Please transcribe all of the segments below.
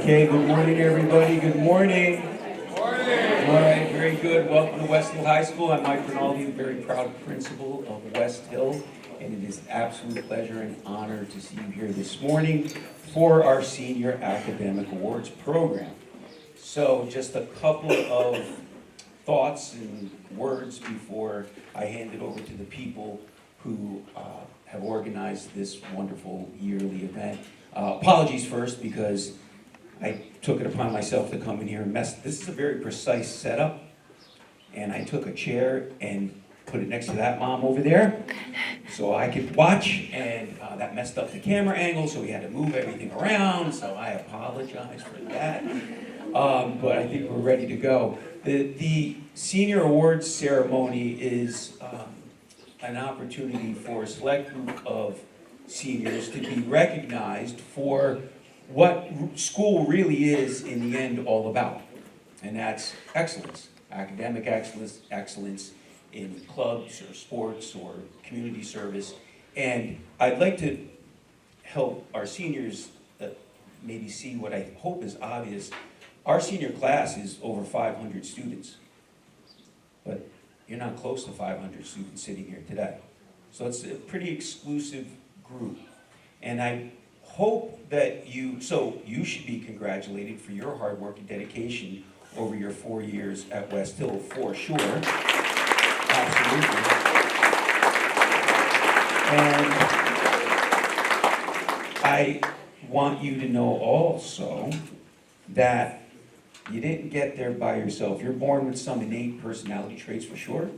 Okay, good morning, everybody. Good morning. Good morning. All right, very good. Welcome to Westhill High School. I'm Mike Rinaldi, the very proud principal of Westhill, and it is an absolute pleasure and honor to see you here this morning for our Senior Academic Awards program. So, just a couple of thoughts and words before I hand it over to the people who have organized this wonderful yearly event. Apologies first, because I took it upon myself to come in here and mess. This is a very precise setup, and I took a chair and put it next to that mom over there so I could watch, and that messed up the camera angle, so we had to move everything around, so I apologize for that. But I think we're ready to go. The Senior Awards ceremony is an opportunity for a select group of seniors to be recognized for what school really is in the end all about. And that's excellence, academic excellence, excellence in clubs or sports or community service. And I'd like to help our seniors maybe see what I hope is obvious. Our senior class is over 500 students, but you're not close to 500 students sitting here today. So it's a pretty exclusive group. And I hope that you should be congratulated for your hard work and dedication over your 4 years at Westhill, for sure. Absolutely. And I want you to know also that you didn't get there by yourself. You're born with some innate personality traits for sure,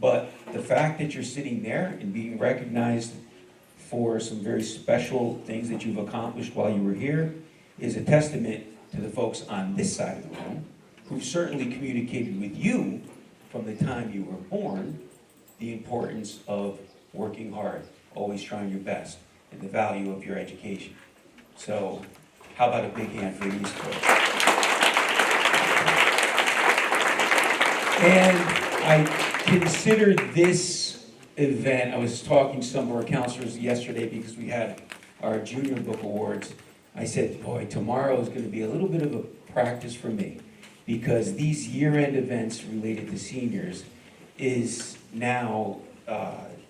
but the fact that you're sitting there and being recognized for some very special things that you've accomplished while you were here is a testament to the folks on this side of the room who've certainly communicated with you from the time you were born the importance of working hard, always trying your best, and the value of your education. So how about a big hand for these folks? And I consider this event, I was talking to some of our counselors yesterday because we had our junior book awards. I said, boy, tomorrow is going to be a little bit of a practice for me, because these year-end events related to seniors is now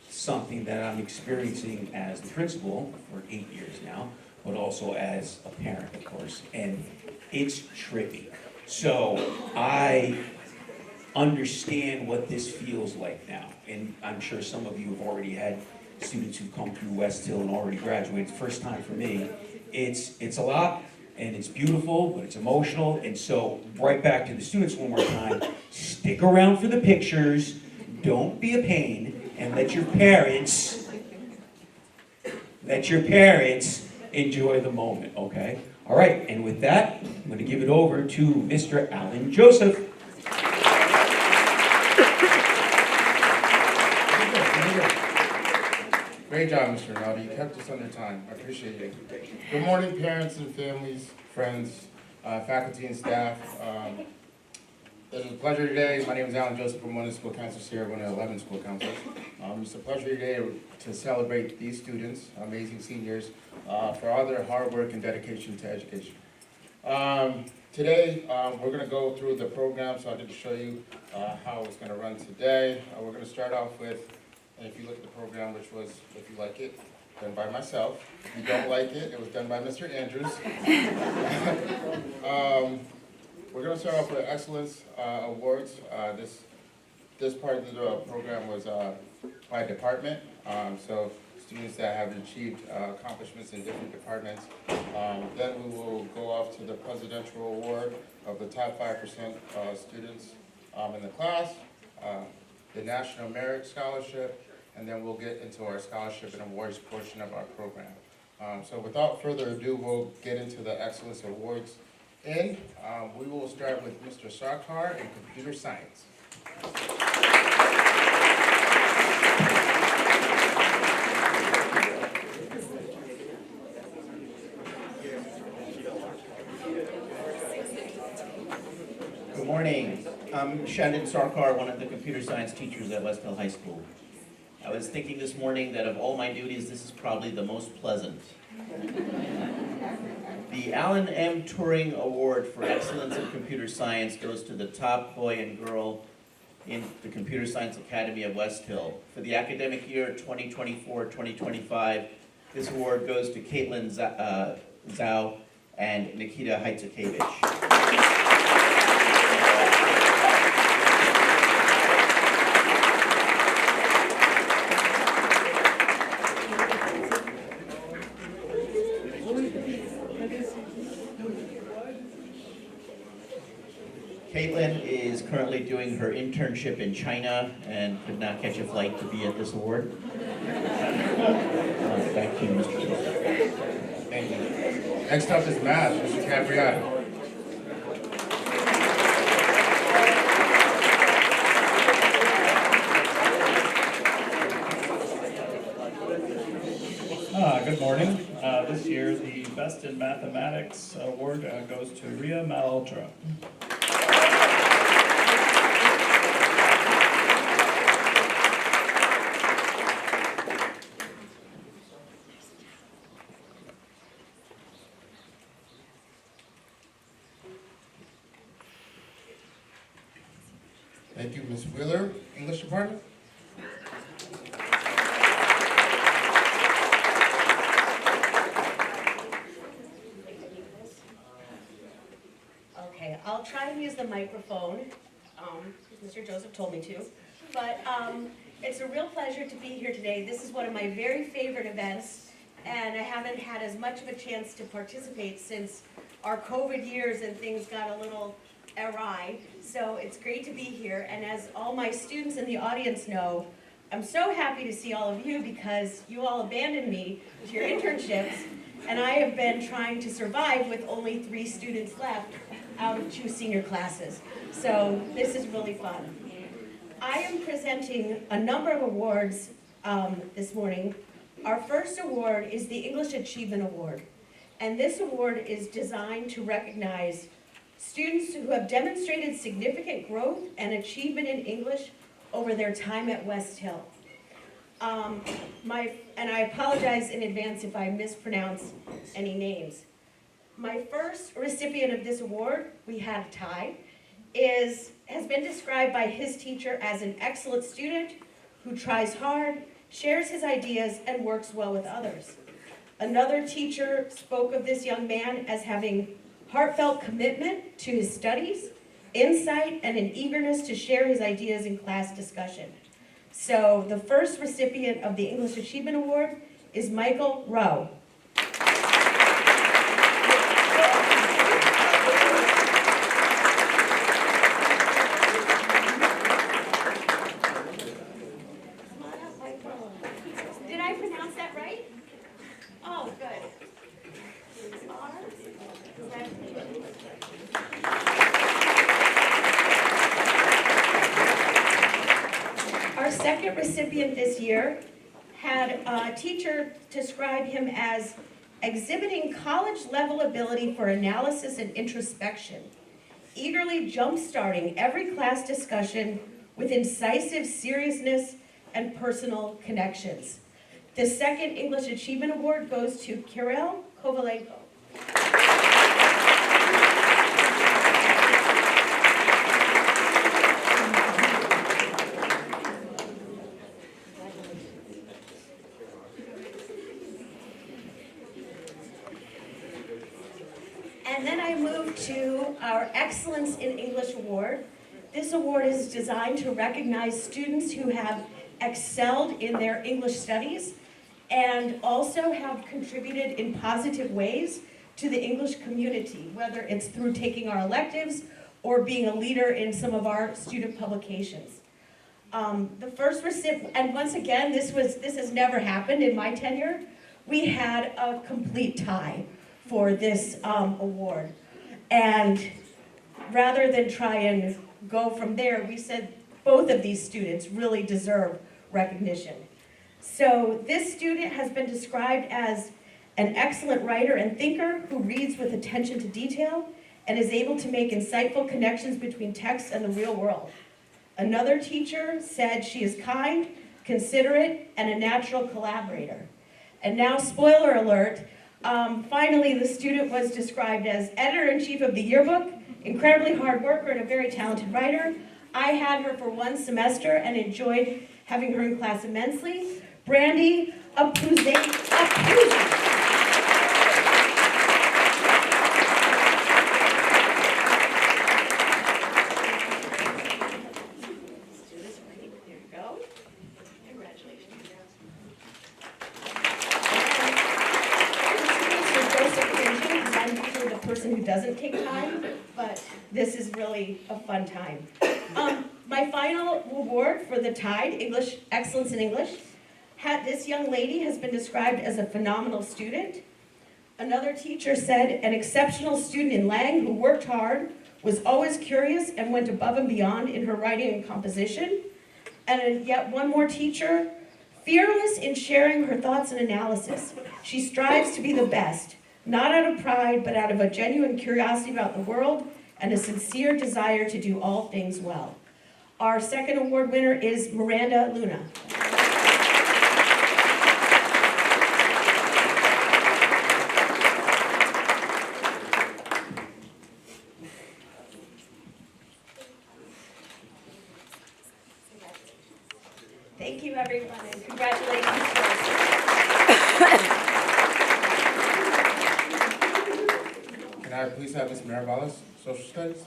something that I'm experiencing as the principal for 8 years now, but also as a parent, of course, and it's trippy. So I understand what this feels like now, and I'm sure some of you have already had students who've come through Westhill and already graduated. First time for me. It's a lot, and it's beautiful, but it's emotional, and so right back to the students one more time, stick around for the pictures, don't be a pain, and let your parents enjoy the moment, okay? All right, and with that, I'm going to give it over to Mr. Alan Joseph. Great job, Mr. Rinaldi. You kept us under time. I appreciate it. Good morning, parents and families, friends, faculty and staff. It's a pleasure today. My name is Alan Joseph. I'm one of the school counselors here, one of the 11 school counselors. It's a pleasure today to celebrate these students, amazing seniors, for all their hard work and dedication to education. Today, we're going to go through the program, so I did show you how it's going to run today. We're going to start off with, and if you look at the program, which was, if you like it, done by myself. If you don't like it, it was done by Mr. Andrews. We're going to start off with Excellence Awards. This part of the program was by department. So students that have achieved accomplishments in different departments. Then we will go off to the Presidential Award of the top 5% students in the class, the National Merit Scholarship, and then we'll get into our scholarship and awards portion of our program. So without further ado, we'll get into the Excellence Awards. And we will start with Mr. Sarkar in computer science. Good morning. I'm Shandon Sarkar, one of the computer science teachers at Westhill High School. I was thinking this morning that of all my duties, this is probably the most pleasant. The Alan M. Turing Award for Excellence in Computer Science goes to the top boy and girl in the Computer Science Academy of Westhill. For the academic year 2024-2025, this award goes to Caitlin Zhao and Nikita Heitzakevich. Caitlin is currently doing her internship in China and could not catch a flight to be at this award. Back to you, Mr. Joseph. Thank you. Next up is math, Mr. Capriati. Good morning. This year, the Best in Mathematics Award goes to Ria Malhotra. Thank you, Ms. Wheeler, English Department. Okay, I'll try and use the microphone, Mr. Joseph told me to, but it's a real pleasure to be here today. This is one of my very favorite events, and I haven't had as much of a chance to participate since our COVID years and things got a little awry, so it's great to be here. And as all my students in the audience know, I'm so happy to see all of you because you all abandoned me to your internships, and I have been trying to survive with only 3 students left out of 2 senior classes. So this is really fun. I am presenting a number of awards this morning. Our first award is the English Achievement Award, and this award is designed to recognize students who have demonstrated significant growth and achievement in English over their time at Westhill. And I apologize in advance if I mispronounce any names. My first recipient of this award, we had a tie, has been described by his teacher as an excellent student who tries hard, shares his ideas, and works well with others. Another teacher spoke of this young man as having heartfelt commitment to his studies, insight, and an eagerness to share his ideas in class discussion. So the first recipient of the English Achievement Award is Michael Rowe. Did I pronounce that right? Oh, good. Our second recipient this year had a teacher describe him as exhibiting college-level ability for analysis and introspection, eagerly jump-starting every class discussion with incisive seriousness and personal connections. The second English Achievement Award goes to Kirill Kovalenko. And then I move to our Excellence in English Award. This award is designed to recognize students who have excelled in their English studies and also have contributed in positive ways to the English community, whether it's through taking our electives or being a leader in some of our student publications. The first recipient, and once again, this has never happened in my tenure. We had a complete tie for this award. And rather than try and go from there, we said both of these students really deserve recognition. So this student has been described as an excellent writer and thinker who reads with attention to detail and is able to make insightful connections between text and the real world. Another teacher said she is kind, considerate, and a natural collaborator. And now, spoiler alert, Finally, the student was described as editor-in-chief of the yearbook, incredibly hard worker and a very talented writer. I had her for one semester and enjoyed having her in class immensely. Brandy Apuzzi. Who doesn't take time, but this is really a fun time. My final award for the TIDE, English Excellence in English, this young lady has been described as a phenomenal student. Another teacher said, an exceptional student in Lang who worked hard, was always curious and went above and beyond in her writing and composition. And yet one more teacher, fearless in sharing her thoughts and analysis. She strives to be the best. Not out of pride, but out of a genuine curiosity about the world and a sincere desire to do all things well. Our second award winner is Miranda Luna. Thank you, everyone, and congratulations. Can I please have Ms. Mirabalas, Social Studies?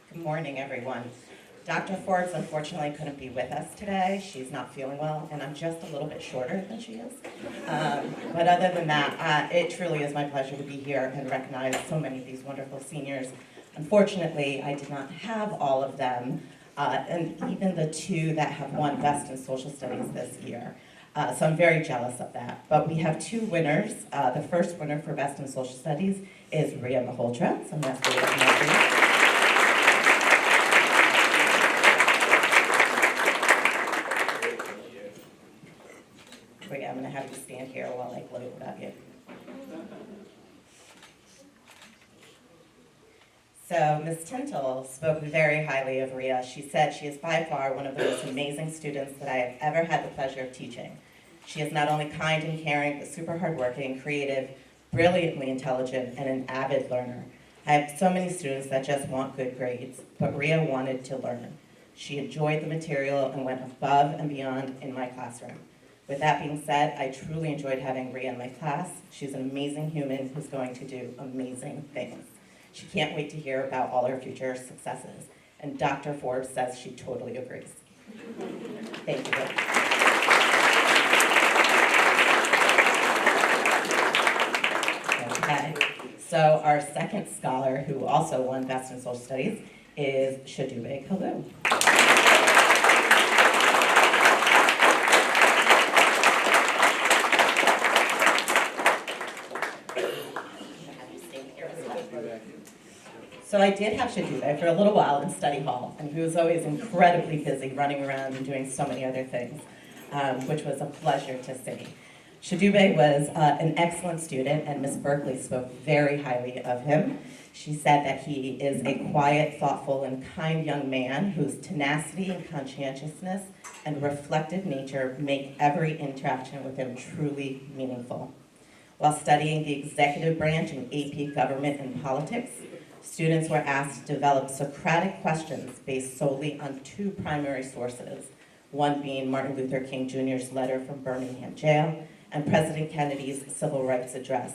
Good morning, everyone. Dr. Forbes unfortunately couldn't be with us today. She's not feeling well, and I'm just a little bit shorter than she is. But other than that, it truly is my pleasure to be here and recognize so many of these wonderful seniors. Unfortunately, I did not have all of them, and even the two that have won Best in Social Studies this year. So I'm very jealous of that. But we have two winners. The first winner for Best in Social Studies is Ria Maholtra. So I'm going to ask Ria to come up here. Wait, I'm going to have you stand here while I gloat about you. So Ms. Tintle spoke very highly of Ria. She said she is by far one of the most amazing students that I have ever had the pleasure of teaching. She is not only kind and caring, but super hardworking, creative, brilliantly intelligent, and an avid learner. I have so many students that just want good grades, but Ria wanted to learn. She enjoyed the material and went above and beyond in my classroom. With that being said, I truly enjoyed having Ria in my class. She's an amazing human who's going to do amazing things. She can't wait to hear about all her future successes. And Dr. Forbes says she totally agrees. Thank you. Okay, so our second scholar who also won Best in Social Studies is Shadube Kalu. So I did have Shadube for a little while in study hall, and he was always incredibly busy running around and doing so many other things, which was a pleasure to see. Shadube was an excellent student, and Miss Berkeley spoke very highly of him. She said that he is a quiet, thoughtful, and kind young man whose tenacity and conscientiousness and reflective nature make every interaction with him truly meaningful. While studying the executive branch in AP Government and Politics, students were asked to develop Socratic questions based solely on two primary sources, one being Martin Luther King Jr.'s letter from Birmingham jail and President Kennedy's civil rights address,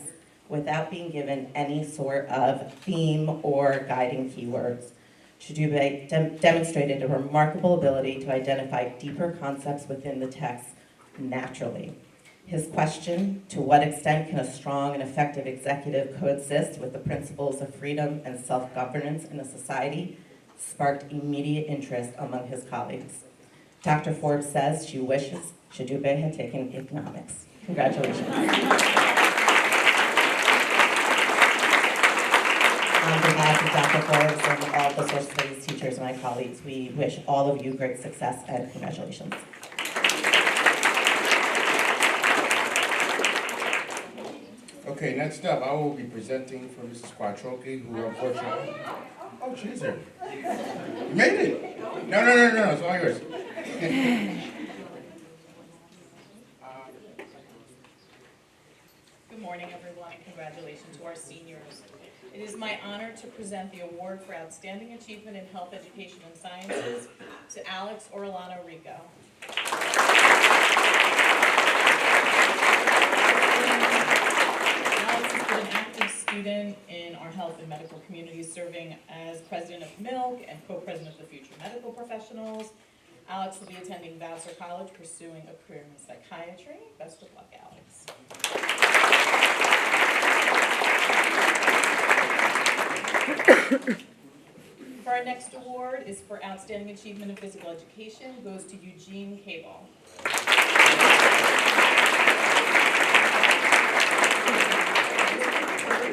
without being given any sort of theme or guiding keywords. Shadube demonstrated a remarkable ability to identify deeper concepts within the text naturally. His question, to what extent can a strong and effective executive coexist with the principles of freedom and self-governance in a society, sparked immediate interest among his colleagues. Dr. Forbes says she wishes Shadube had taken economics. Congratulations. On behalf of Dr. Forbes and all the social studies teachers and my colleagues, we wish all of you great success and congratulations. Okay, Okay, next up, I will be presenting for Mrs. JROTC, who unfortunately... Oh, she's here. You made it. No, it's all yours. Good morning, everyone, and congratulations to our seniors. It is my honor to present the award for Outstanding Achievement in Health, Education, and Sciences to Alex Orellano Rico. Alex has been an active student in our health and medical communities, serving as president of MILC and co-president of the Future Medical Professionals. Alex will be attending Vassar College, pursuing a career in psychiatry. Best of luck, Alex. For our next award is for Outstanding Achievement in Physical Education, goes to Eugene Cable.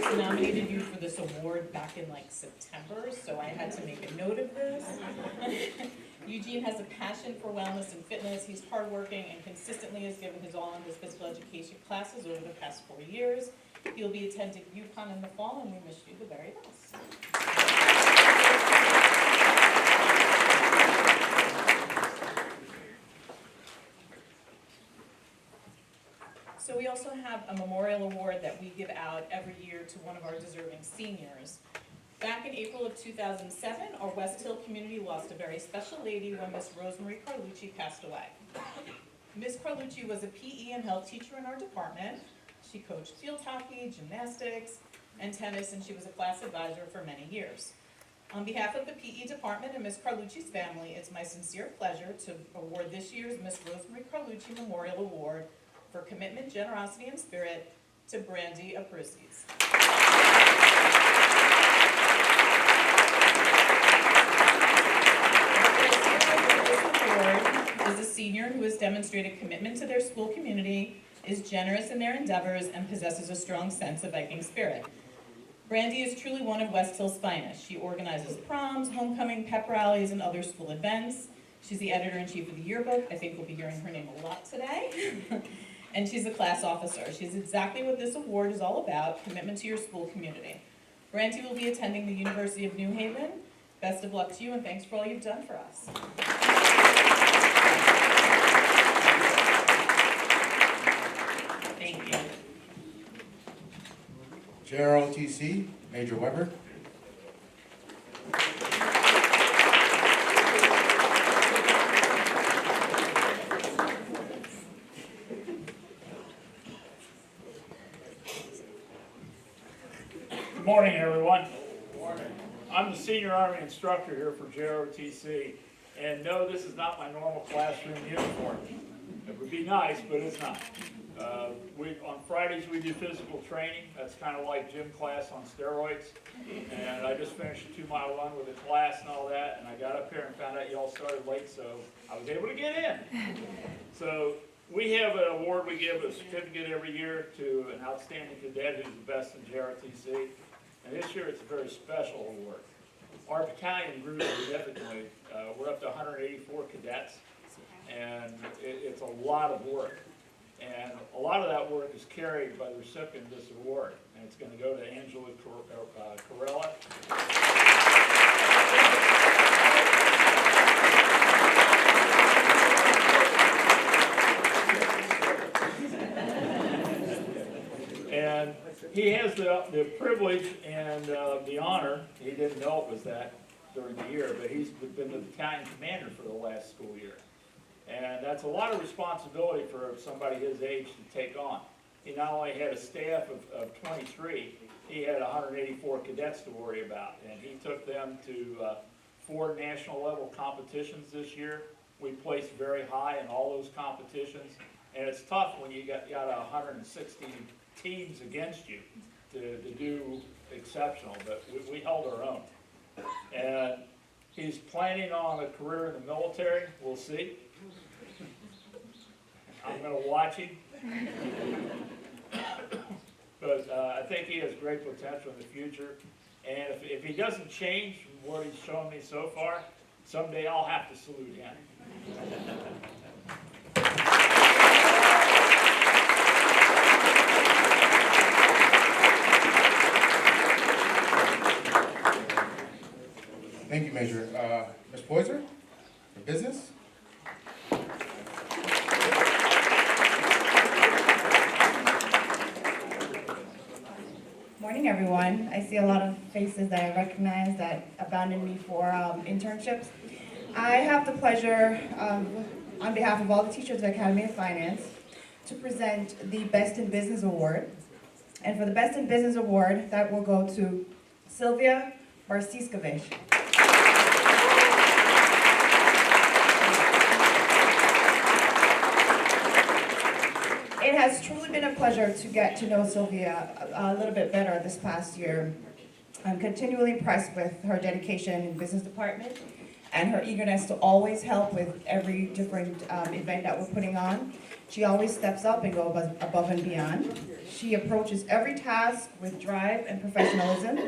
I nominated you for this award back in like September, so I had to make a note of this. Eugene has a passion for wellness and fitness. He's hardworking and consistently has given his all in his physical education classes over the past 4 years. He'll be attending UConn in the fall, and we wish you the very best. So we also have a memorial award that we give out every year to one of our deserving seniors. Back in April of 2007, our Westhill community lost a very special lady when Miss Rosemary Carlucci passed away. Miss Carlucci was a PE and health teacher in our department. She coached field hockey, gymnastics, and tennis, and she was a class advisor for many years. On behalf of the PE department and Miss Carlucci's family, it's my sincere pleasure to award this year's Miss Rosemary Carlucci Memorial Award for commitment, generosity, and spirit to Brandy Apruzis. Is a senior who has demonstrated commitment to their school community, is generous in their endeavors, and possesses a strong sense of Viking spirit. Brandy is truly one of Westhill's finest. She organizes proms, homecoming, pep rallies, and other school events. She's the editor-in-chief of the yearbook. I think we'll be hearing her name a lot today. And she's a class officer. She's exactly what this award is all about, commitment to your school community. Brandy will be attending the University of New Haven. Best of luck to you, and thanks for all you've done for us. Thank you. JROTC, Major Weber. Good morning, everyone. I'm the senior Army instructor here for JROTC, and no, this is not my normal classroom uniform. It would be nice, but it's not. On Fridays we do physical training. That's kind of like gym class on steroids. And I just finished a 2-mile run with a class and all that, and I got up here and found out y'all started late, so I was able to get in. So we have an award we give, a certificate every year to an outstanding cadet who's the best in JROTC. And this year it's a very special award. Our battalion grew significantly. We're up to 184 cadets, and it's a lot of work. And a lot of that work is carried by the recipient of this award, and it's going to go to Angela Corella. And he has the privilege and the honor, he didn't know it was that during the year, but he's been the battalion commander for the last school year. And that's a lot of responsibility for somebody his age to take on. He not only had a staff of 23, he had 184 cadets to worry about. And he took them to 4 national level competitions this year. We placed very high in all those competitions. And it's tough when you got 160 teams against you to do exceptional, but we held our own. And he's planning on a career in the military. We'll see. I'm going to watch him. But I think he has great potential in the future. And if he doesn't change from what he's shown me so far, someday I'll have to salute him. Thank you, Major. Ms. Poyser, for business? Morning, everyone. I see a lot of faces that I recognize that abandoned me for internships. I have the pleasure, on behalf of all the teachers of the Academy of Finance, to present the Best in Business Award. And for the Best in Business Award, that will go to Sylvia Barsiskovic. It has truly been a pleasure to get to know Sylvia a little bit better this past year. I'm continually impressed with her dedication in business department and her eagerness to always help with every different event that we're putting on. She always steps up and goes above and beyond. She approaches every task with drive and professionalism,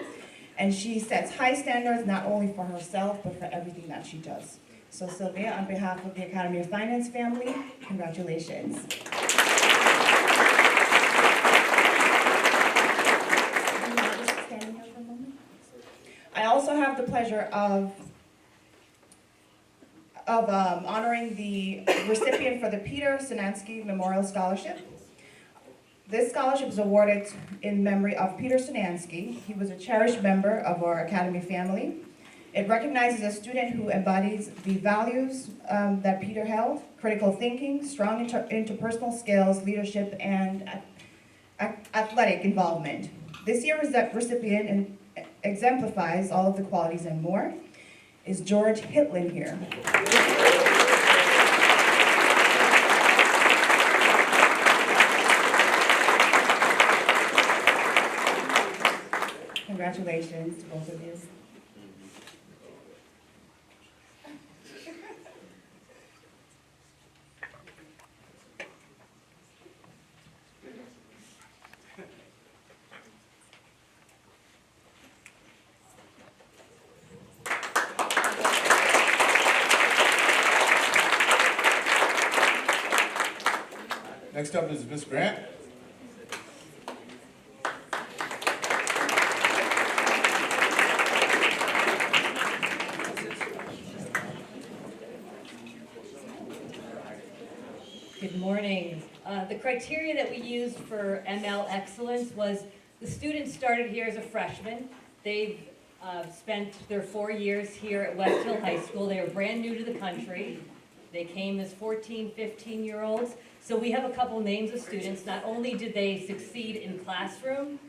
and she sets high standards not only for herself, but for everything that she does. So Sylvia, on behalf of the Academy of Finance family, congratulations. I also have the pleasure of honoring the recipient for the Peter Cernansky Memorial Scholarship. This scholarship is awarded in memory of Peter Cernansky. He was a cherished member of our Academy family. It recognizes a student who embodies the values that Peter held: critical thinking, strong interpersonal skills, leadership, and athletic involvement. This year's recipient exemplifies all of the qualities and more. Is George Hitlin here? Congratulations to both of you. Next up is Ms. Grant. Good morning. The criteria that we used for ML Excellence was the students started here as a freshman. They've spent their 4 years here at Westhill High School. They are brand new to the country. They came as 14, 15-year-olds. So we have a couple names of students. Not only did they succeed in classroom,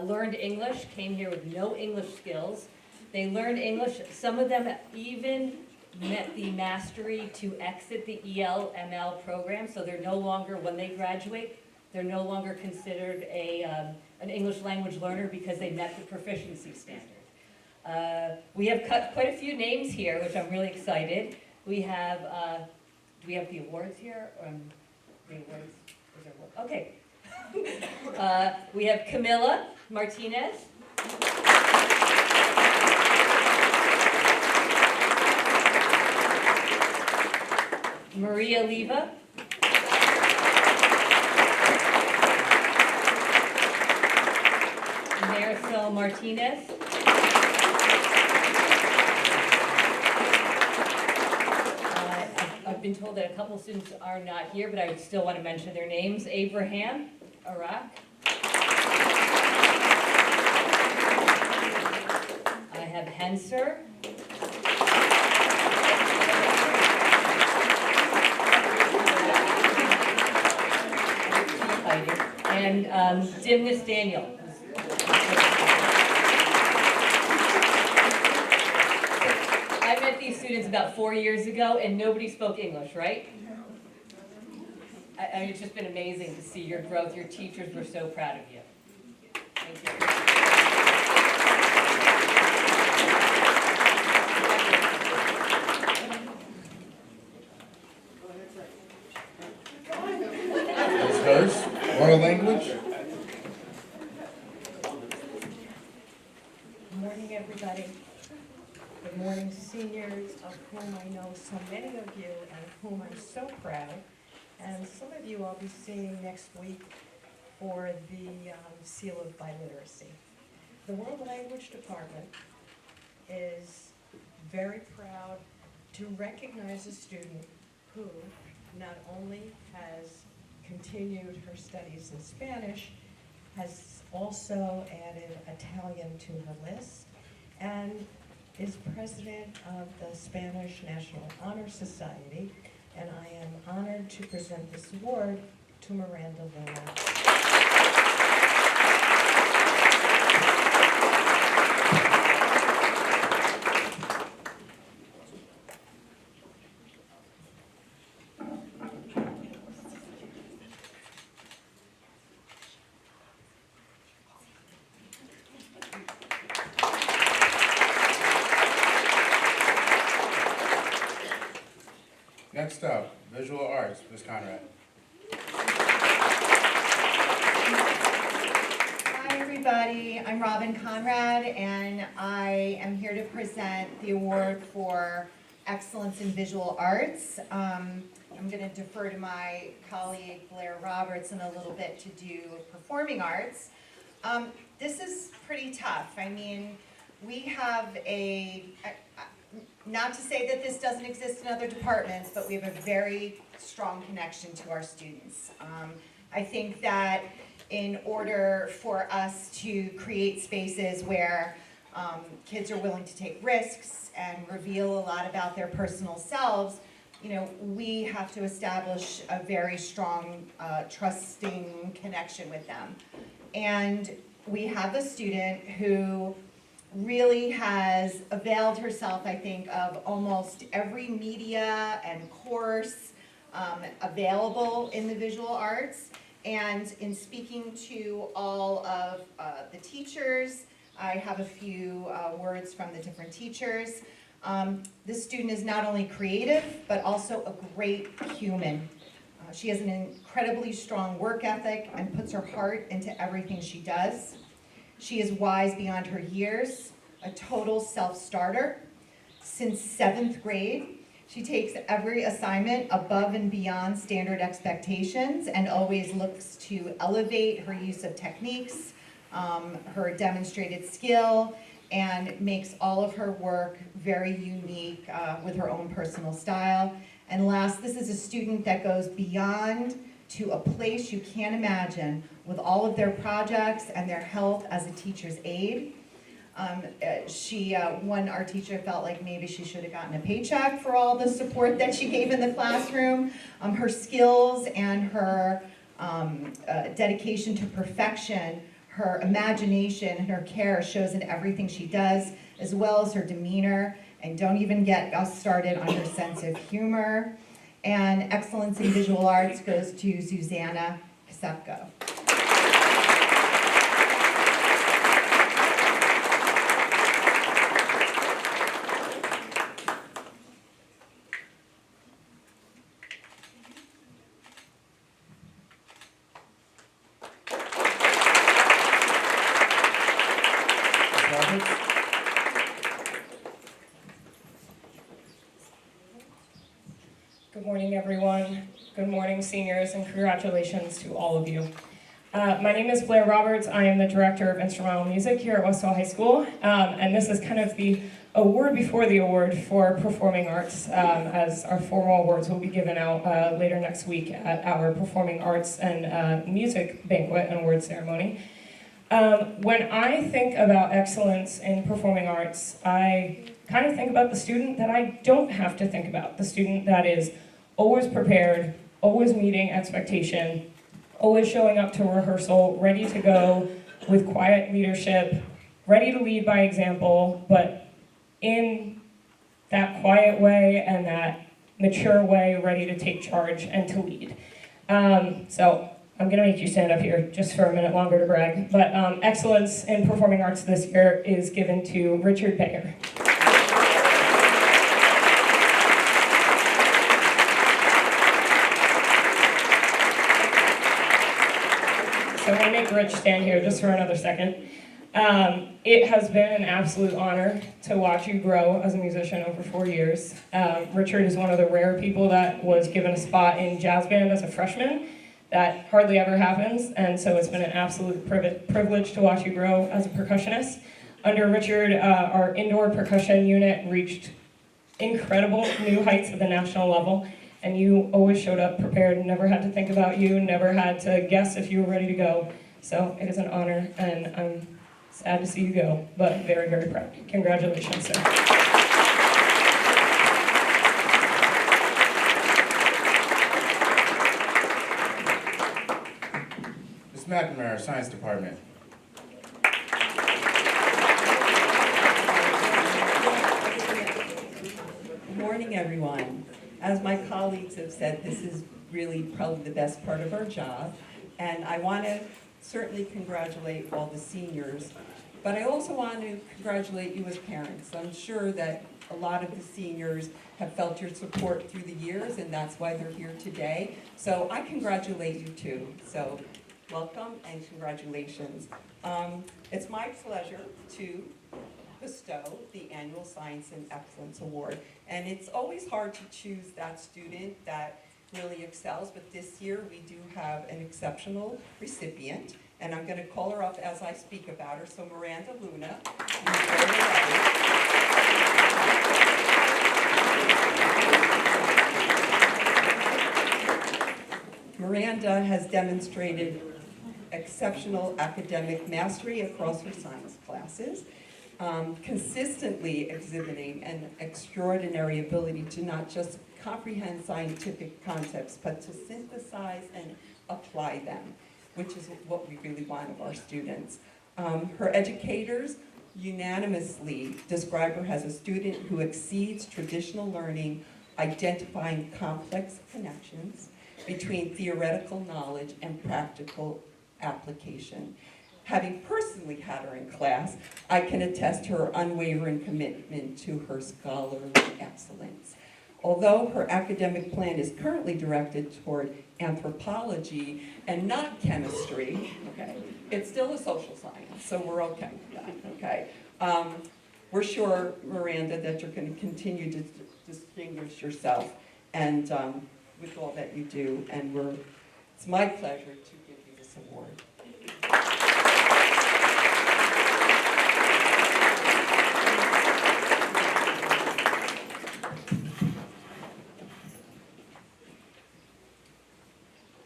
learned English, came here with no English skills. They learned English. Some of them even met the mastery to exit the EL-ML program. So they're no longer, when they graduate, they're no longer considered an English language learner because they met the proficiency standard. We have cut quite a few names here, which I'm really excited. We have, do we have the awards here? The awards, is there one? Okay. We have Camilla Martinez. Maria Leva. Marisol Martinez. I've been told that a couple students are not here, but I still want to mention their names. Abraham Arak. I have Henser. And Dimnus Daniel. I met these students about 4 years ago and nobody spoke English, right? It's just been amazing to see your growth. Your teachers were so proud of you. Thank you. Ms. Hurst, oral language. Good morning, everybody. Good morning, seniors, of whom I know so many of you and of whom I'm so proud. And some of you I'll be seeing next week for the Seal of Biliteracy. The World Language Department is very proud to recognize a student who not only has continued her studies in Spanish, has also added Italian to her list, and is president of the Spanish National Honor Society, and I am honored to present this award to Miranda Luna. Next up, visual arts, Ms. Conrad. Hi, everybody. I'm Robin Conrad, and I am here to present the award for Excellence in Visual Arts. I'm going to defer to my colleague Blair Roberts in a little bit to do performing arts. This is pretty tough. I mean, we have not to say that this doesn't exist in other departments, but we have a very strong connection to our students. I think that in order for us to create spaces where kids are willing to take risks and reveal a lot about their personal selves, you know, we have to establish a very strong, trusting connection with them. And we have a student who really has availed herself, I think, of almost every media and course available in the visual arts. And in speaking to all of the teachers, I have a few words from the different teachers. This student is not only creative, but also a great human. She has an incredibly strong work ethic and puts her heart into everything she does. She is wise beyond her years, a total self-starter. Since 7th grade, she takes every assignment above and beyond standard expectations and always looks to elevate her use of techniques, her demonstrated skill, and makes all of her work very unique with her own personal style. And last, this is a student that goes beyond to a place you can't imagine with all of their projects and their health as a teacher's aide. One art teacher felt like maybe she should have gotten a paycheck for all the support that she gave in the classroom. Her skills and her dedication to perfection, her imagination and her care shows in everything she does, as well as her demeanor. And don't even get us started on her sense of humor. And excellence in visual arts goes to Susanna Kasepko. Good morning, everyone. Good morning, seniors, and congratulations to all of you. My name is Blair Roberts. I am the Director of Instrumental Music here at Westhill High School, and this is kind of the award before the award for performing arts, as our formal awards will be given out later next week at our performing arts and music banquet and award ceremony. When I think about excellence in performing arts, I kind of think about the student that I don't have to think about, the student that is always prepared, always meeting expectation, always showing up to rehearsal, ready to go with quiet leadership, ready to lead by example, but in that quiet way and that mature way, ready to take charge and to lead. So I'm gonna make you stand up here just for a minute longer to brag, but excellence in performing arts this year is given to Richard Bayer. So I'm going to make Rich stand here just for another second. It has been an absolute honor to watch you grow as a musician over 4 years. Richard is one of the rare people that was given a spot in jazz band as a freshman. That hardly ever happens, and so it's been an absolute privilege to watch you grow as a percussionist. Under Richard, our indoor percussion unit reached incredible new heights at the national level, and you always showed up prepared, never had to think about you, never had to guess if you were ready to go. So it is an honor, and I'm sad to see you go, but very, very proud. Congratulations, sir. Ms. McNamara, Science Department. Good morning, everyone. As my colleagues have said, this is really probably the best part of our job, and I want to certainly congratulate all the seniors, but I also want to congratulate you as parents. I'm sure that a lot of the seniors have felt your support through the years, and that's why they're here today. So I congratulate you too. So welcome and congratulations. It's my pleasure to bestow the Annual Science and Excellence Award. And it's always hard to choose that student that really excels, but this year we do have an exceptional recipient, and I'm going to call her up as I speak about her. So Miranda Luna, Miranda has demonstrated exceptional academic mastery across her science classes, consistently exhibiting an extraordinary ability to not just comprehend scientific concepts, but to synthesize and apply them, which is what we really want of our students. Her educators unanimously describe her as a student who exceeds traditional learning, identifying complex connections between theoretical knowledge and practical application. Having personally had her in class, I can attest to her unwavering commitment to her scholarly excellence. Although her academic plan is currently directed toward anthropology and not chemistry, okay, it's still a social science, so we're okay with that, okay? We're sure, Miranda, that you're going to continue to distinguish yourself and with all that you do, and it's my pleasure to give you this award.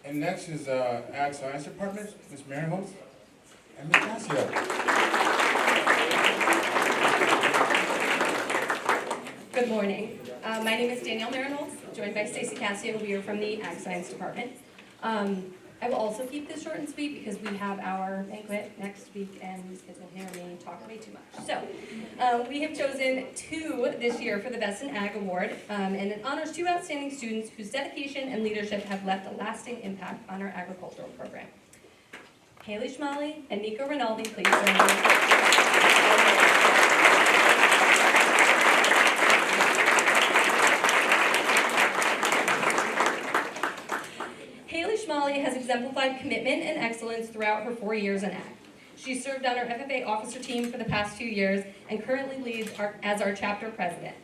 And next is Ag Science Department, Ms. Marinholtz and Ms. Casio. Good morning. My name is Danielle Marinholtz, joined by Stacey Cassio. We are from the Ag Science Department. I will also keep this short and sweet because we have our banquet next week and these kids will hear me talk way too much. So we have chosen two this year for the Best in Ag Award, and it honors two outstanding students whose dedication and leadership have left a lasting impact on our agricultural program. Haley Schmalley and Nico Rinaldi, please join me. Haley Schmalley has exemplified commitment and excellence throughout her 4 years in ag. She served on our FFA officer team for the past 2 years and currently leads as our chapter president.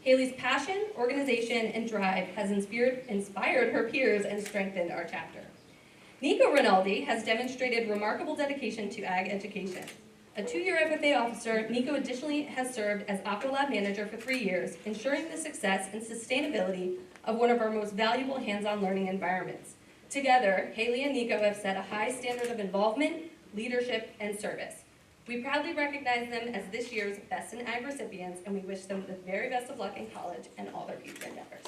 Haley's passion, organization, and drive has inspired her peers and strengthened our chapter. Nico Rinaldi has demonstrated remarkable dedication to ag education. A 2-year FFA officer, Nico additionally has served as Aqualab manager for 3 years, ensuring the success and sustainability of one of our most valuable hands-on learning environments. Together, Haley and Nico have set a high standard of involvement, leadership, and service. We proudly recognize them as this year's Best in Ag recipients, and we wish them the very best of luck in college and all their future endeavors.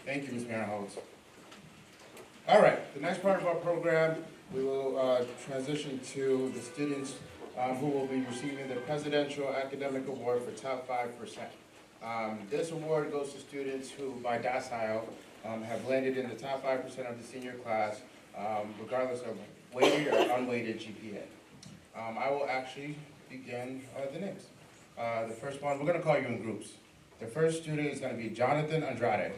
Thank you, Ms. Marinholtz. All right, the next part of our program, we will transition to the students who will be receiving the Presidential Academic Award for Top 5%. This award goes to students who, by docile, have landed in the top 5% of the senior class, regardless of weighted or unweighted GPA. I will actually begin the names. The first one, we're going to call you in groups. The first student is going to be Jonathan Andrade.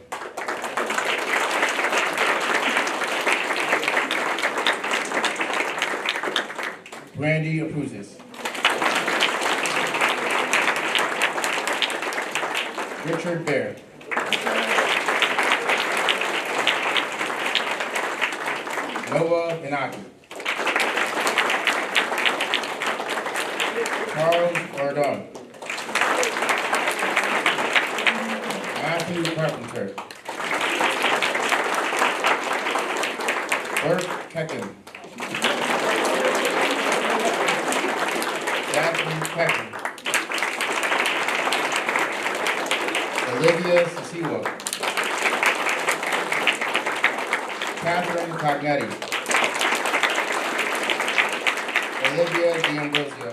Brandy Apruzis. Richard Baird. Noah Benaki. Charles Ordon. Matthew Carpenter. Bert Kecken. Daphne Kecken. Olivia Sisiwa. Catherine Cognetti. Olivia D'Ambrosio.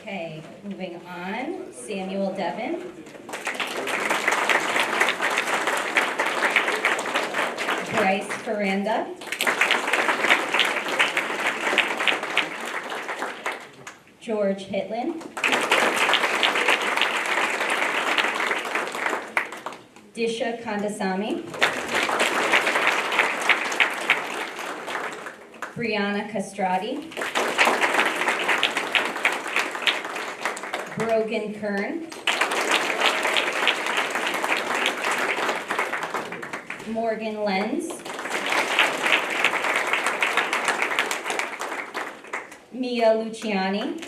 Okay, moving on, Samuel Devon. Bryce Ferranda. George Hitlin. Disha Kandasamy. Brianna Castrati. Brogan Kern. Morgan Lenz. Mia Luciani.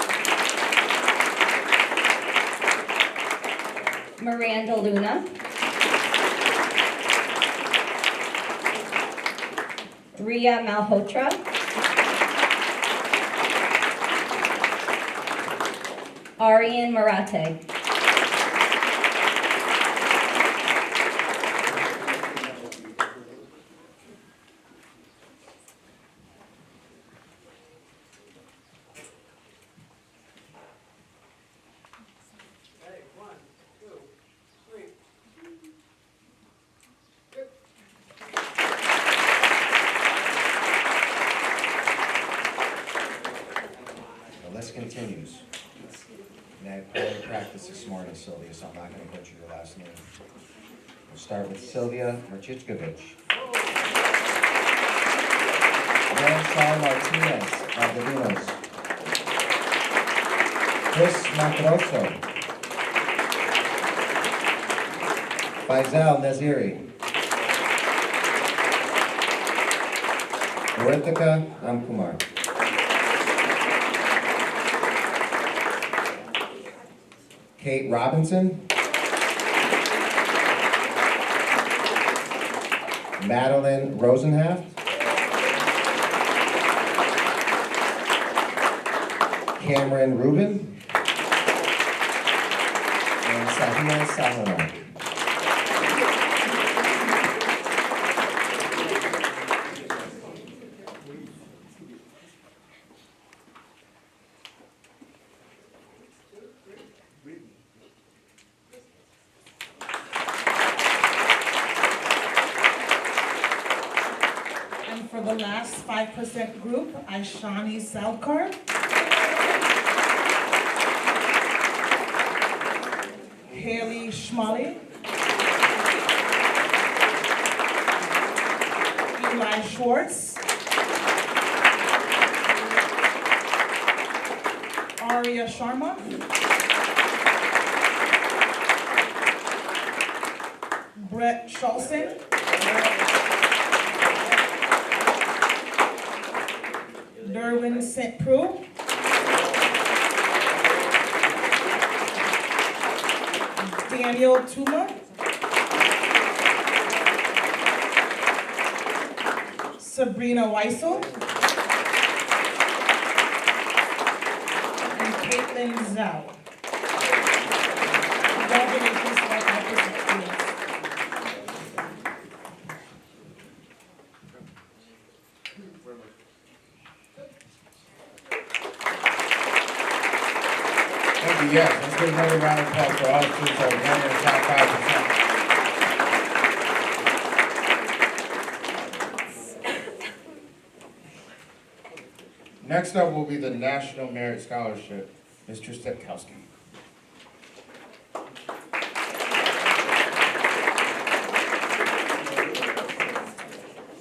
Miranda Luna. Ria Malhotra. Arian Marate. The list continues. And I had poorly practiced this morning, Sylvia, so I'm not going to butcher your last name. We'll start with Sylvia Marchichkovich. Marisol Martinez Valdivinos. Chris Macroso. Faisal Naziri. Ritika Ramkumar. Kate Robinson. Madeline Rosenhaft. Cameron Rubin. And Sahia Salama. For the last 5% group, Aishani Salkar. Haley Schmally. Eli Schwartz. Arya Sharma. Brett Schulzen. Derwin St. Prue. Daniel Tuma. Sabrina Weissel. And Caitlin Zhao. Congratulations to our participants. Thank Yes, let's give another round of applause for all the students that are running in the top 5%. Next up will be the National Merit Scholarship, Mr. Stepkowski.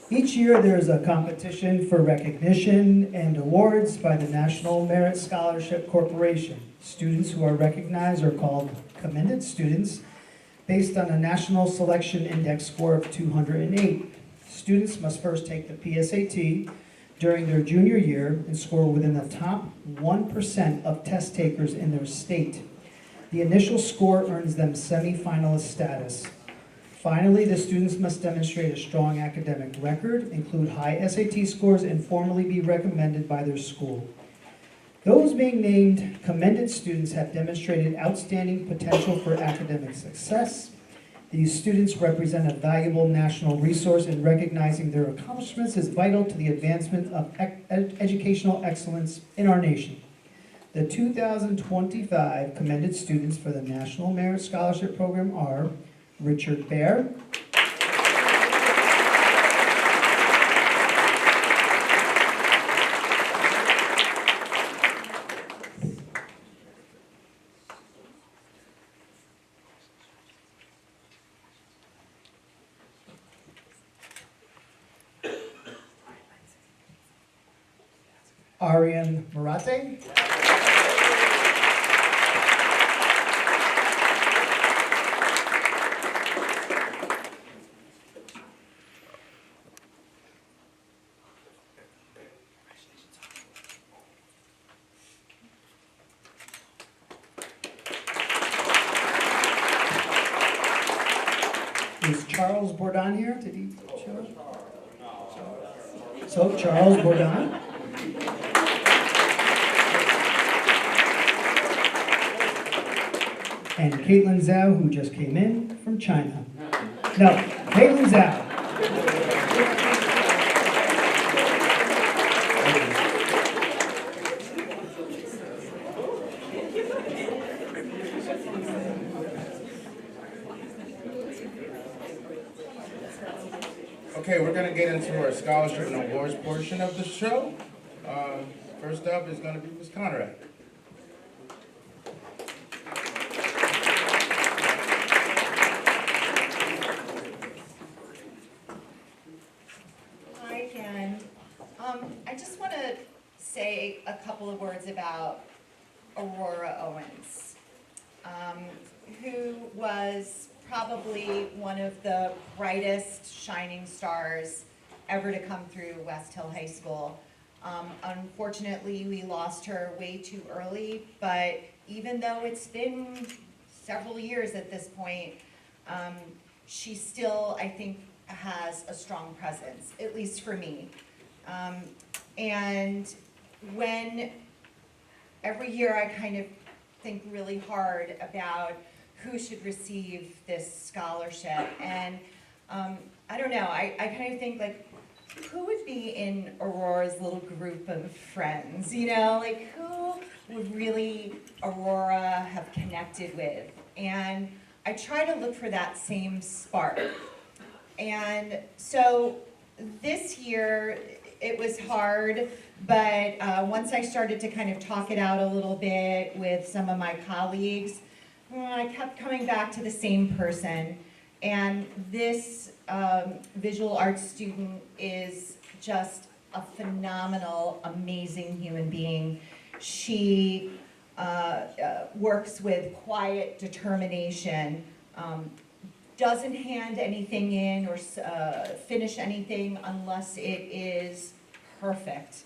Each year, there is a competition for recognition and awards by the National Merit Scholarship Corporation. Students who are recognized are called commended students based on a National Selection Index score of 208. Students must first take the PSAT during their junior year and score within the top 1% of test takers in their state. The initial score earns them semifinalist status. Finally, the students must demonstrate a strong academic record, include high SAT scores, and formally be recommended by their school. Those being named commended students have demonstrated outstanding potential for academic success. These students represent a valuable national resource, and recognizing their accomplishments is vital to the advancement of educational excellence in our nation. The 2025 commended students for the National Merit Scholarship Program are Richard Bear, Arian Marate, is Charles Bourdon here? Did he show up? So Charles Bourdon. And Caitlin Zhao, who just came in from China. No, Caitlin Zhao. Okay, we're gonna get into our scholarship and awards portion of the show. First up is gonna be Ms. Conrad. Hi again. I just want to say a couple of words about Aurora Owens, who was probably one of the brightest shining stars ever to come through Westhill High School. Unfortunately, we lost her way too early, but even though it's been several years at this point, she still, I think, has a strong presence, at least for me. And when every year I kind of think really hard about who should receive this scholarship, and I don't know, I kind of think like, who would be in Aurora's little group of friends, you know, like who would really Aurora have connected with? And I try to look for that same spark. And so this year, it was hard, but once I started to kind of talk it out a little bit with some of my colleagues, I kept coming back to the same person. And this visual arts student is just a phenomenal, amazing human being. She works with quiet determination, doesn't hand anything in or finish anything unless it is perfect.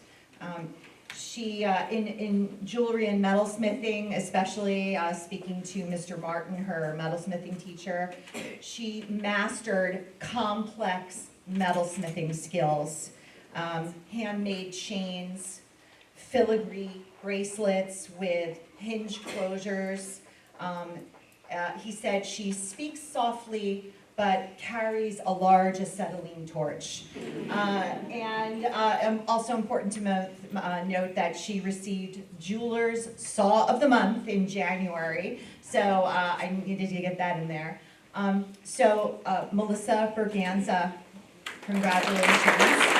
She, in jewelry and metalsmithing, especially speaking to Mr. Martin, her metalsmithing teacher, she mastered complex metalsmithing skills, handmade chains, filigree bracelets with hinge closures. He said she speaks softly but carries a large acetylene torch. Also important to note that she received Jeweler's Saw of the Month in January, so I needed to get that in there. Melissa Berganza, congratulations.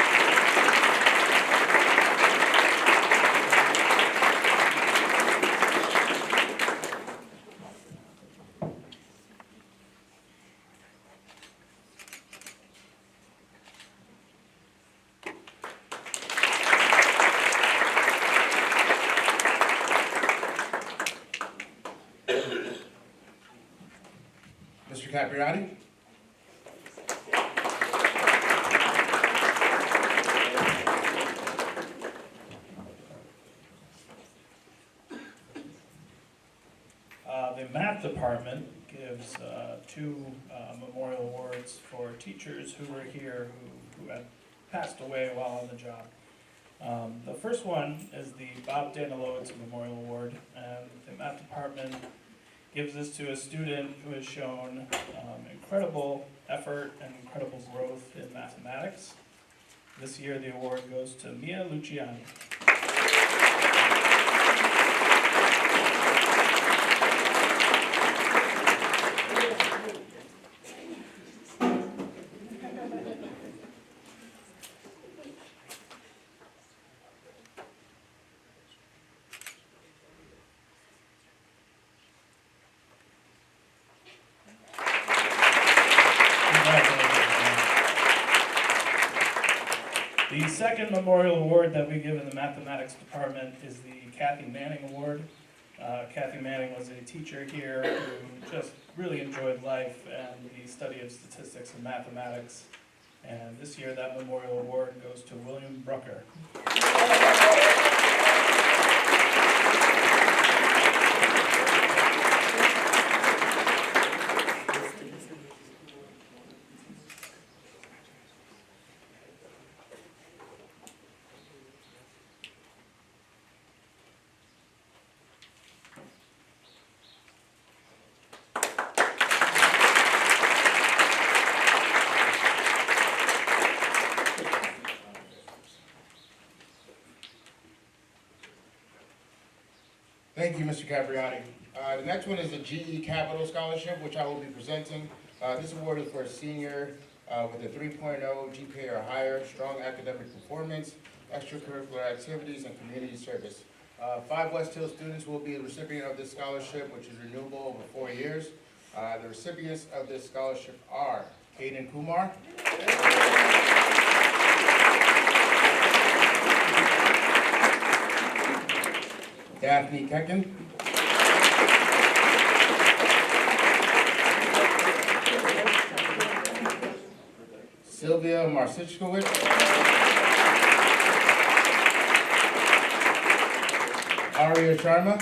Mr. Capriati? The math department gives two memorial awards for teachers who were here who had passed away while on the job. The first one is the Bob Danilowitz Memorial Award, and the math department gives this to a student who has shown incredible effort and incredible growth in mathematics. This year the award goes to Mia Luciani. The second memorial award that we give in the mathematics department is the Cathy Manning Award. Cathy Manning was a teacher here who just really enjoyed life and the study of statistics and mathematics. And this year that memorial award goes to William Brucker. Thank you, Mr. Capriati. The next one is the GE Capital Scholarship, which I will be presenting. This award is for a senior with a 3.0 GPA or higher, strong academic performance, extracurricular activities, and community service. 5 Westhill students will be the recipient of this scholarship, which is renewable over 4 years. The recipients of this scholarship are Caden Kumar, Daphne Kekin, Sylvia Marsichkowicz, Arya Sharma,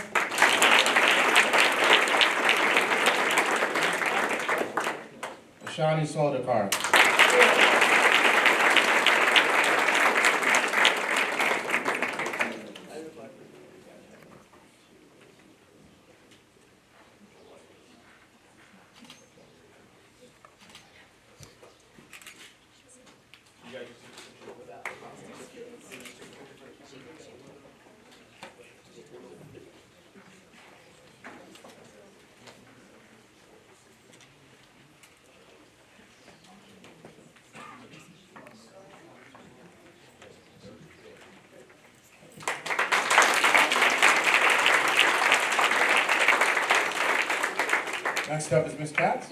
Ashani Soldakar. Next up is Ms. Katz.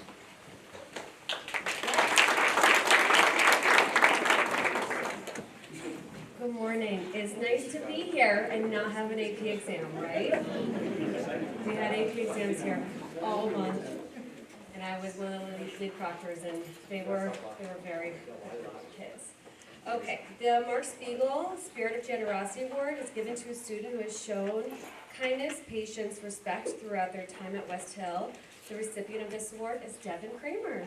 Good morning. It's nice to be here and not have an AP exam, right? We had AP exams here all month, and I was one of the lead proctors, and they were very good kids. Okay, the Mark Spiegel Spirit of Generosity Award is given to a student who has shown kindness, patience, respect throughout their time at Westhill. The recipient of this award is Devin Kramer.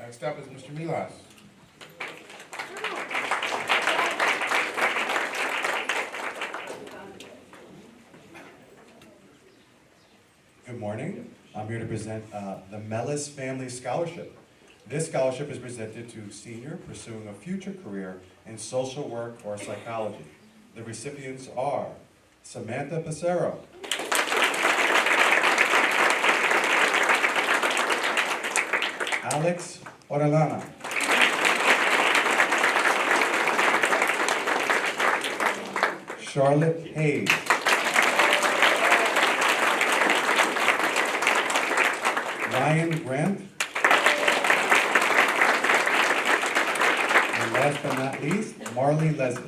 Next up is Mr. Milas. Good morning. I'm here to present the Mellis Family Scholarship. This scholarship is presented to a senior pursuing a future career in social work or psychology. The recipients are Samantha Pacero, Alex Orellana, Charlotte Hayes, Ryan Grant, and last but not least, Marley Leslie.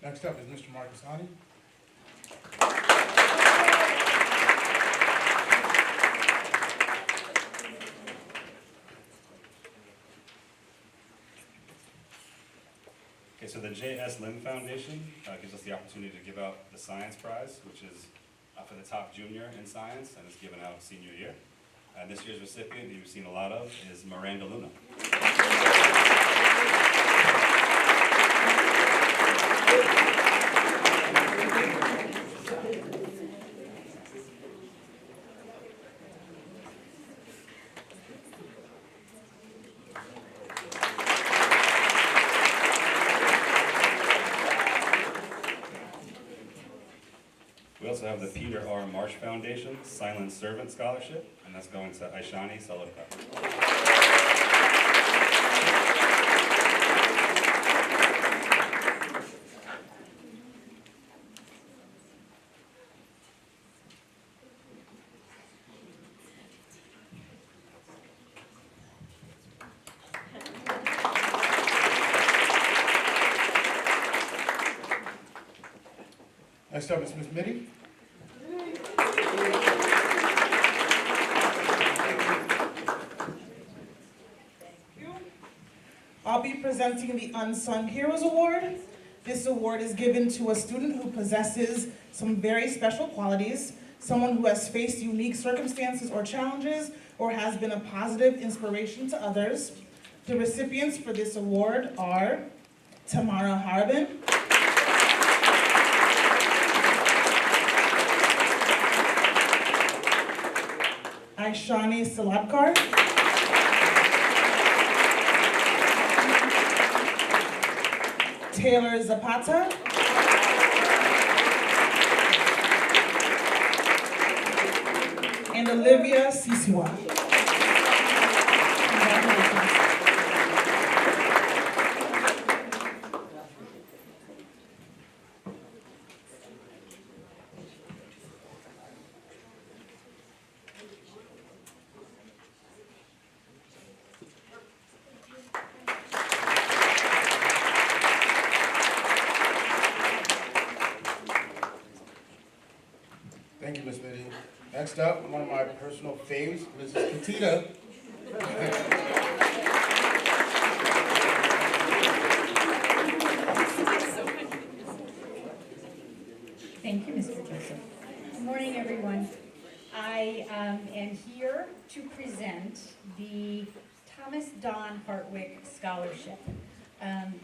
Next up is Mr. Marcus Hani. Okay, so the Jae S Foundation gives us the opportunity to give out the Science Prize, which is for the top junior in science, and is given out senior year. This year's recipient, that you've seen a lot of, is Miranda Luna. We also have the Peter R. Marsh Foundation Silent Servant Scholarship, and that's going to Aishani Salokar. Next up is Ms. Mitty. I'll be presenting the Unsung Heroes Award. This award is given to a student who possesses some very special qualities, someone who has faced unique circumstances or challenges, or has been a positive inspiration to others. The recipients for this award are Tamara Harbin, Aishani Saladkar, Taylor Zapata, and Olivia Sisiwa. Thank you, Ms. Mitty. Next up, one of my personal faves, Mrs. Katita. Thank you, Mr. Joseph. Good morning, everyone. I am here to present the Thomas Don Hartwick Scholarship.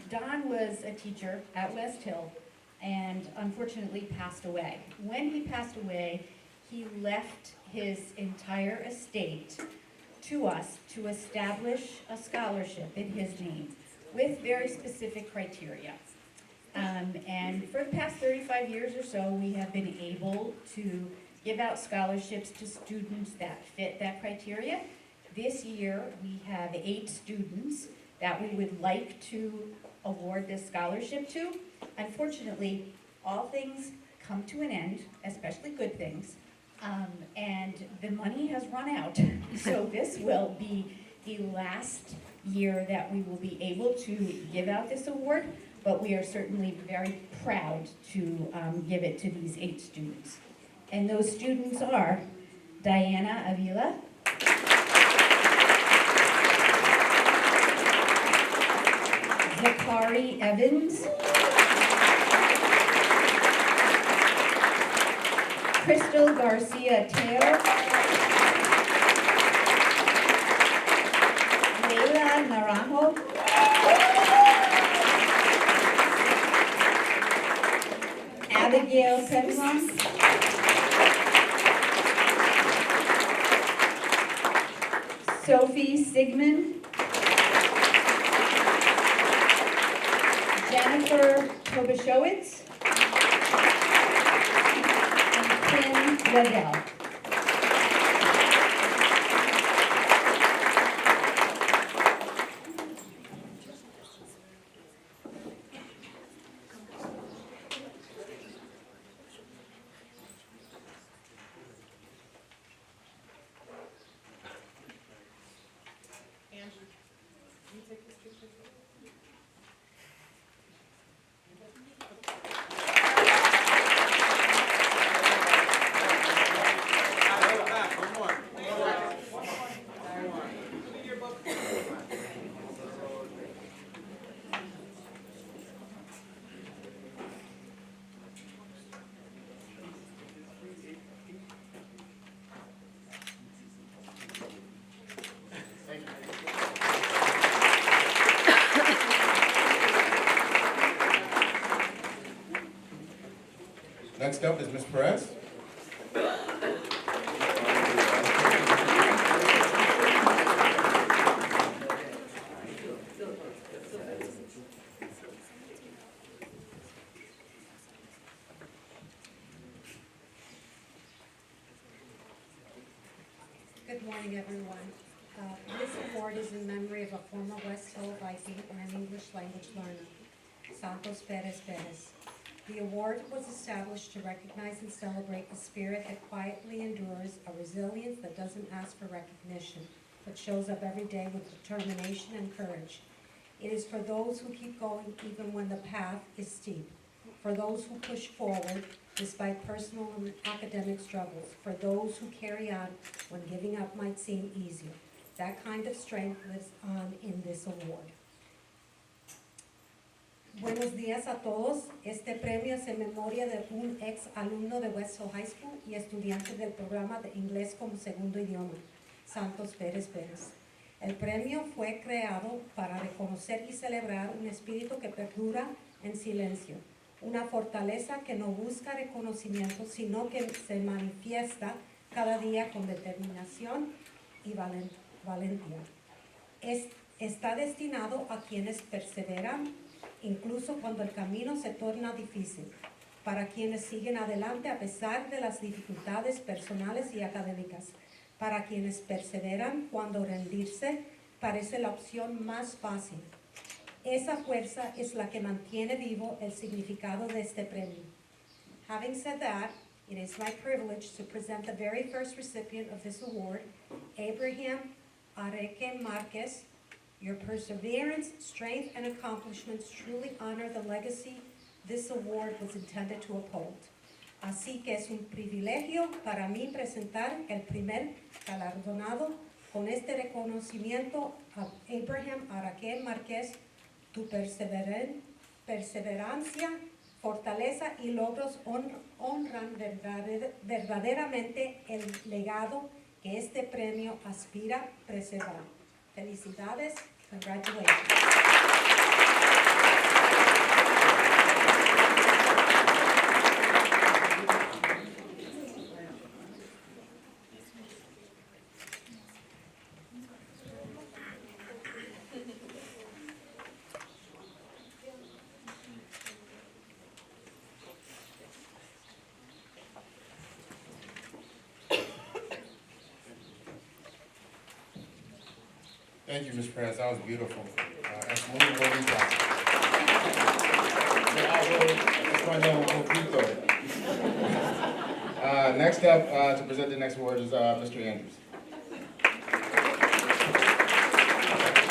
Don was a teacher at Westhill and unfortunately passed away. When he passed away, he left his entire estate to us to establish a scholarship in his name with very specific criteria. And for the past 35 years or so, we have been able to give out scholarships to students that fit that criteria. This year, we have 8 students that we would like to award this scholarship to. Unfortunately, all things come to an end, especially good things, and the money has run out. So this will be the last year that we will be able to give out this award, but we are certainly very proud to give it to these 8 students. And those students are Diana Avila, Zakari Evans, Crystal Garcia Teo, Leila Naranjo, Abigail Penrose, Sophie Sigmund, Jennifer Tobashowitz, and Kim Waddell. Next up is Ms. Perez. Good morning, everyone. This award is in memory of a former Westhill Viking and English language learner, Santos Pérez-Pérez. The award was established to recognize and celebrate the spirit that quietly endures, a resilience that doesn't ask for recognition, but shows up every day with determination and courage. It is for those who keep going even when the path is steep, for those who push forward despite personal and academic struggles, for those who carry on when giving up might seem easier. That kind of strength lives on in this award. Buenos días a todos. Este premio es en memoria de un ex alumno de Westhill High School y estudiante del programa de inglés como segundo idioma, Santos Pérez-Pérez. El premio fue creado para reconocer y celebrar un espíritu que perdura en silencio, una fortaleza que no busca reconocimiento, sino que se manifiesta cada día con determinación y valentía. Está destinado a quienes perseveran, incluso cuando el camino se torna difícil, para quienes siguen adelante a pesar de las dificultades personales y académicas, para quienes perseveran cuando rendirse parece la opción más fácil. Esa fuerza es la que mantiene vivo el significado de este premio. Having said that, it is my privilege to present the very first recipient of this award, Abraham Areque Marquez. Your perseverance, strength, and accomplishments truly honor the legacy this award was intended to uphold. Así que es un privilegio para mí presentar el primer galardonado con este reconocimiento a Abraham Areque Marquez. Tu perseverancia, fortaleza y logros honran verdaderamente el legado que este premio aspira a preservar. Felicidades, congratulations. Thank you, Ms. Perez. That was beautiful. That's muy bonita. Yo hablo español un poquito. Next up, to present the next award is Mr. Andrews.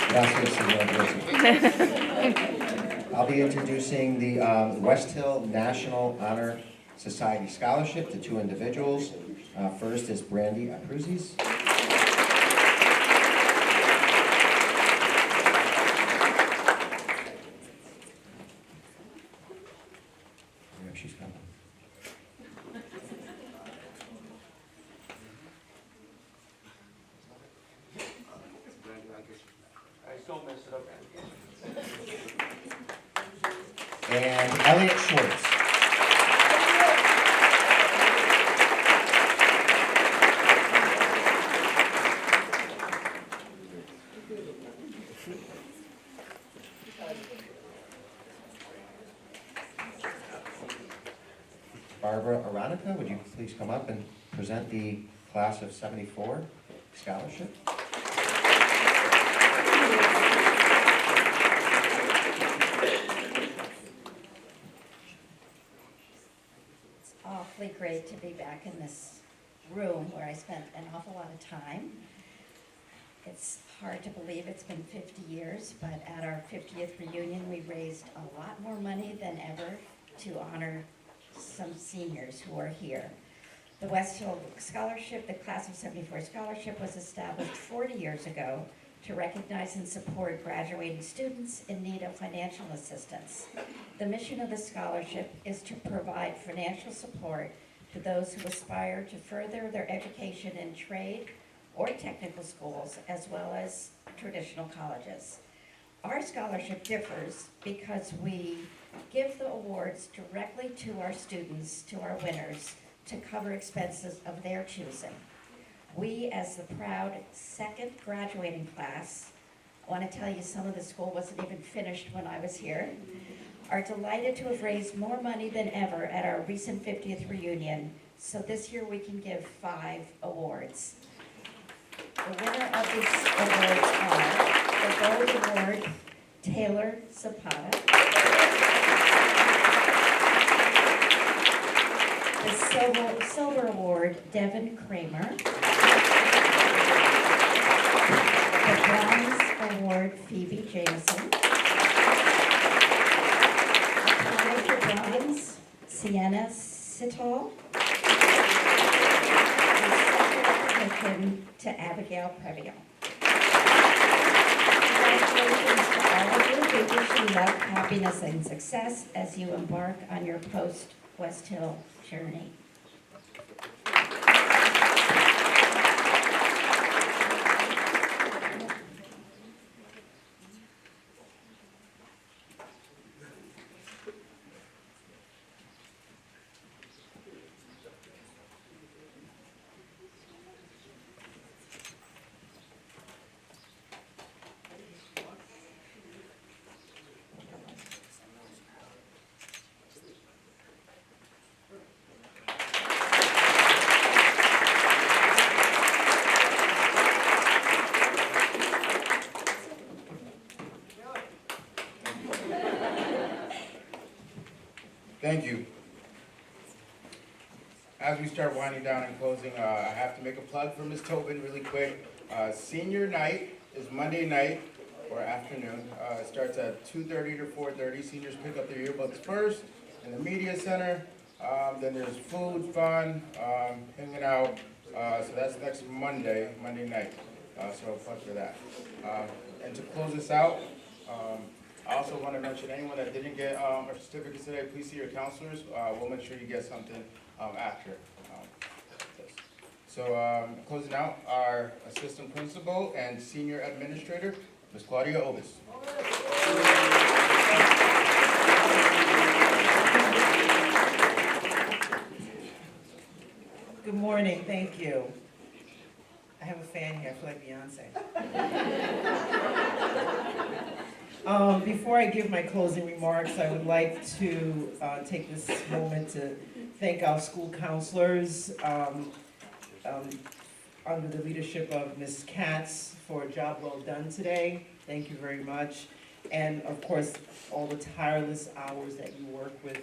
Gracias, señor Grossman. I'll be introducing the Westhill National Honor Society Scholarship to two individuals. First is Brandy Apruzis. She's coming. And Elliot Schwartz. Barbara Aronica, would you please come up and present the class of '74 scholarship? It's awfully great to be back in this room where I spent an awful lot of time. It's hard to believe it's been 50 years, but at our 50th reunion, we raised a lot more money than ever to honor some seniors who are here. The Westhill Scholarship, the Class of '74 Scholarship, was established 40 years ago to recognize and support graduating students in need of financial assistance. The mission of the scholarship is to provide financial support to those who aspire to further their education in trade or technical schools, as well as traditional colleges. Our scholarship differs because we give the awards directly to our students, to our winners, to cover expenses of their choosing. We, as the proud second graduating class, I want to tell you some of the school wasn't even finished when I was here, are delighted to have raised more money than ever at our recent 50th reunion, so this year we can give 5 awards. The winner of these awards are the Gold Award, Taylor Zapata. The Silver Award, Devin Kramer. The Bronze Award, Phoebe Jameson. The Bronze, Sienna Sital. To Abigail Previo. Congratulations to all of you. We wish you luck, happiness, and success as you embark on your post-Westhill journey. Thank you. As we start winding down and closing, I have to make a plug for Ms. Tobin really quick. Senior night is Monday night or afternoon. It starts at 2:30 to 4:30. Seniors pick up their yearbooks first in the media center. Then there's food, fun, hanging out. So that's next Monday night. So plug for that. And to close this out, I also want to mention anyone that didn't get a certificate today, please see your counselors. We'll make sure you get something after this. So closing out, our assistant principal and senior administrator, Ms. Claudia Obis. Good morning, thank you. I have a fan here, I feel like Beyonce. Before I give my closing remarks, I would like to take this moment to thank our school counselors under the leadership of Ms. Katz for a job well done today. Thank you very much. and of course, all the tireless hours that you work with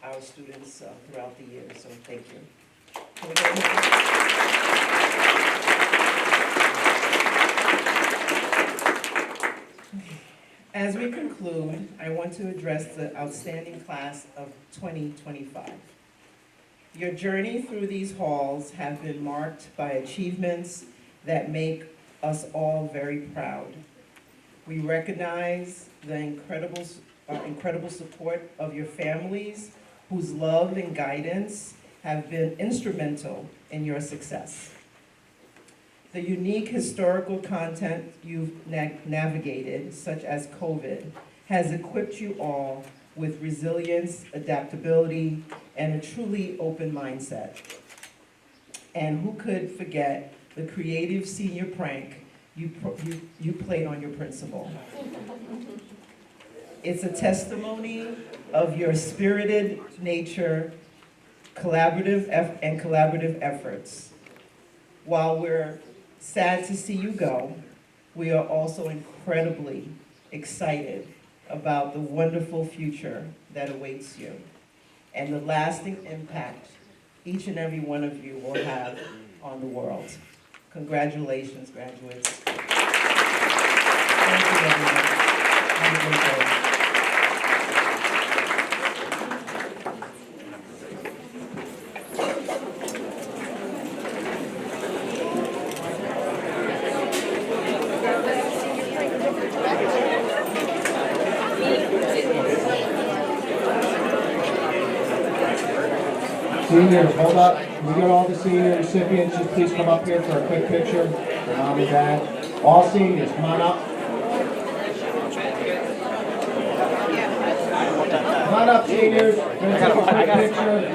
our students throughout the year, so thank you. Can we go ahead? As we conclude, I want to address the outstanding class of 2025. Your journey through these halls have been marked by achievements that make us all very proud. We recognize the incredible support of your families, whose love and guidance have been instrumental in your success. The unique historical content you've navigated, such as COVID, has equipped you all with resilience, adaptability, and a truly open mindset. And who could forget the creative senior prank you played on your principal? It's a testimony of your spirited nature, collaborative efforts. While we're sad to see you go, we are also incredibly excited about the wonderful future that awaits you and the lasting impact each and every one of you will have on the world. Congratulations, graduates. Thank you, everyone. Have a great day. Seniors, hold up. We got all the senior recipients. Just please come up here for a quick picture for mom and dad. All seniors, come on up. Come on up, seniors. We're gonna take a quick picture.